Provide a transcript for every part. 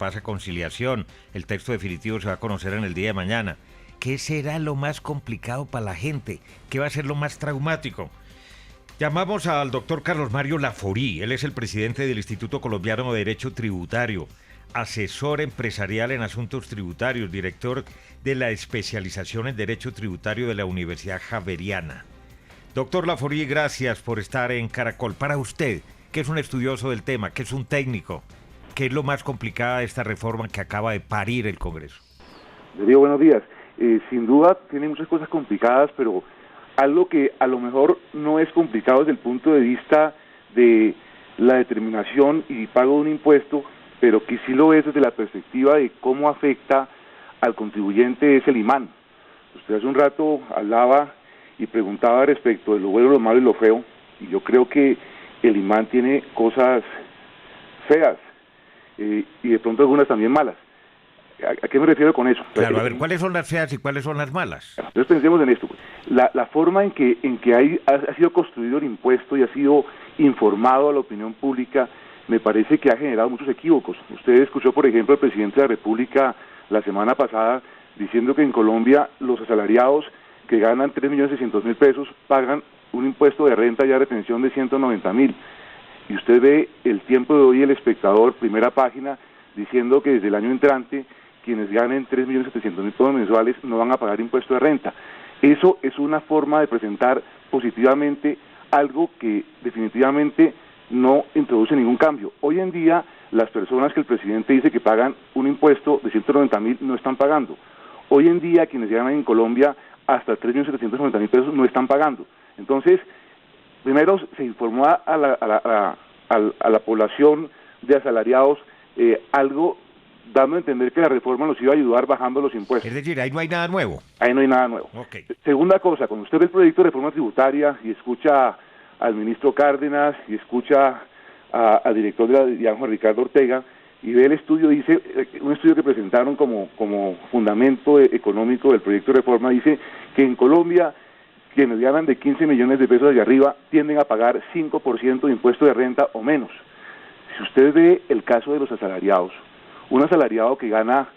pasa conciliación. El texto definitivo se va a conocer en el día de mañana. ¿Qué será lo más complicado para la gente? ¿Qué va a ser lo más traumático? Llamamos al doctor Carlos Mario Laforí. Él es el presidente del Instituto Colombiano de Derecho Tributario, asesor empresarial en asuntos tributarios, director de la especialización en Derecho Tributario de la Universidad Javeriana. Doctor Laforí, gracias por estar en Caracol. Para usted, que es un estudioso del tema, que es un técnico, ¿qué es lo más complicado de esta reforma que acaba de parir el Congreso? Darío, buenos días. Sin duda tiene muchas cosas complicadas, pero algo que a lo mejor no es complicado desde el punto de vista de la determinación y pago de un impuesto, pero que sí lo es desde la perspectiva de cómo afecta al contribuyente, es el IMAN. Usted hace un rato hablaba y preguntaba respecto de lo bueno, lo malo y lo feo, y yo creo que el IMAN tiene cosas feas y de pronto algunas también malas. ¿A qué me refiero con eso? Claro, a ver, ¿cuáles son las feas y cuáles son las malas? Entonces pensemos en esto. La forma en que ha sido construido el impuesto y ha sido informado a la opinión pública, me parece que ha generado muchos equívocos. Usted escuchó, por ejemplo, al presidente de la República la semana pasada diciendo que en Colombia los asalariados que ganan 3.600.000 pesos pagan un impuesto de renta y de retención de 190.000. Y usted ve El Tiempo de hoy, El Espectador, primera página, diciendo que desde el año entrante quienes ganen 3.700.000 pesos mensuales no van a pagar impuesto de renta. Eso es una forma de presentar positivamente algo que definitivamente no introduce ningún cambio. Hoy en día, las personas que el presidente dice que pagan un impuesto de 190.000 no están pagando. Hoy en día, quienes ganan en Colombia hasta 3.790.000 pesos no están pagando. Entonces, primero se informó a la población de asalariados algo dando a entender que la reforma nos iba a ayudar bajando los impuestos. Es decir, ahí no hay nada nuevo. Ahí no hay nada nuevo. Okay. Segunda cosa, cuando usted ve el proyecto de reforma tributaria y escucha al ministro Cárdenas y escucha al director de la DIAN, Juan Ricardo Ortega, y ve el estudio, dice, un estudio que presentaron como fundamento económico del proyecto de reforma, dice que en Colombia quienes ganan de 15 millones de pesos hacia arriba tienden a pagar 5% de impuesto de renta o menos. Si usted ve el caso de los asalariados, un asalariado que gana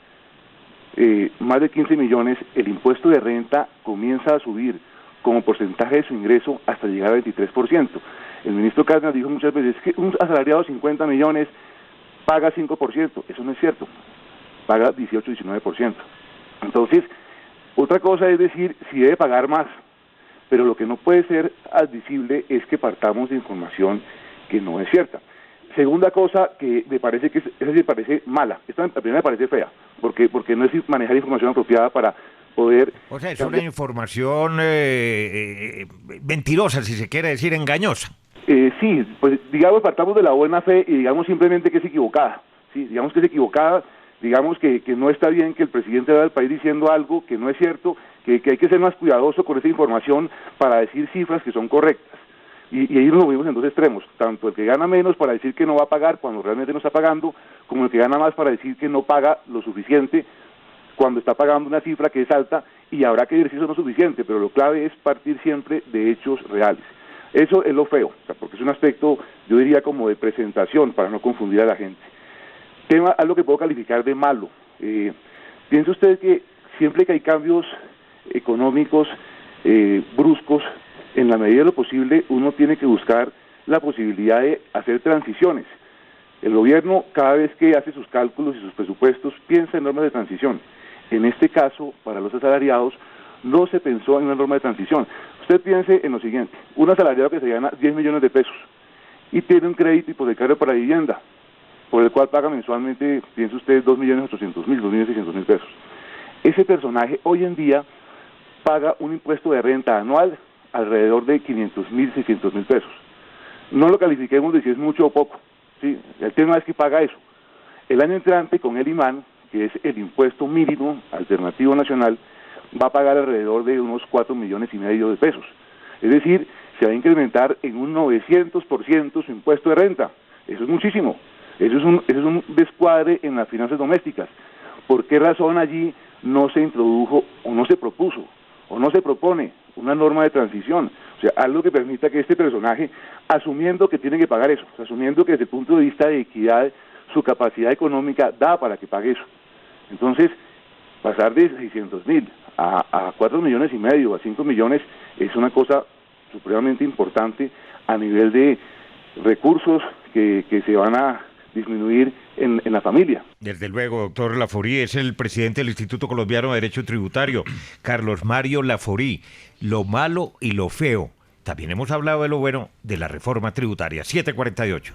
más de 15 millones, el impuesto de renta comienza a subir como porcentaje de su ingreso hasta llegar al 23%. El ministro Cárdenas dijo muchas veces que un asalariado de 50 millones paga 5%, eso no es cierto, paga 18-19%. Entonces, otra cosa es decir si debe pagar más, pero lo que no puede ser admisible es que partamos de información que no es cierta. Segunda cosa que me parece que me parece mala, esta primera me parece fea, porque no es manejar información apropiada para poder... O sea, es una información mentirosa, si se quiere decir, engañosa. Sí, pues digamos partamos de la buena fe y digamos simplemente que es equivocada, sí, digamos que es equivocada, digamos que no está bien que el presidente del país diciendo algo que no es cierto, que hay que ser más cuidadoso con esa información para decir cifras que son correctas. Y ahí nos movimos en dos extremos, tanto el que gana menos para decir que no va a pagar cuando realmente no está pagando, como el que gana más para decir que no paga lo suficiente cuando está pagando una cifra que es alta y habrá que decir si eso no es suficiente, pero lo clave es partir siempre de hechos reales. Eso es lo feo, o sea, porque es un aspecto, yo diría, como de presentación para no confundir a la gente. Algo que puedo calificar de malo. Piensa usted que siempre que hay cambios económicos bruscos, en la medida de lo posible, uno tiene que buscar la posibilidad de hacer transiciones. El gobierno, cada vez que hace sus cálculos y sus presupuestos, piensa en normas de transición. En este caso, para los asalariados, no se pensó en una norma de transición. Usted piense en lo siguiente, un asalariado que se gana 10 millones de pesos y tiene un crédito hipotecario para vivienda, por el cual paga mensualmente, piense usted, 2.800.000, 2.600.000 pesos. Ese personaje hoy en día paga un impuesto de renta anual alrededor de 500.000, 600.000 pesos. No lo califiquemos de si es mucho o poco, ¿sí? El tema es que paga eso. El año entrante, con el IMAN, que es el impuesto mínimo alternativo nacional, va a pagar alrededor de unos 4,5 millones de pesos. Es decir, se va a incrementar en un 900% su impuesto de renta. Eso es muchísimo. Eso es un descuadre en las finanzas domésticas. ¿Por qué razón allí no se introdujo o no se propuso o no se propone una norma de transición? O sea, algo que permita que este personaje, asumiendo que tiene que pagar eso, asumiendo que desde el punto de vista de equidad su capacidad económica da para que pague eso. Entonces, pasar de 600.000 a 4,5 millones o a 5 millones es una cosa supremamente importante a nivel de recursos que se van a disminuir en la familia. Desde luego, doctor Laforí, es el presidente del Instituto Colombiano de Derecho Tributario, Carlos Mario Laforí. Lo malo y lo feo. También hemos hablado de lo bueno de la reforma tributaria. 748.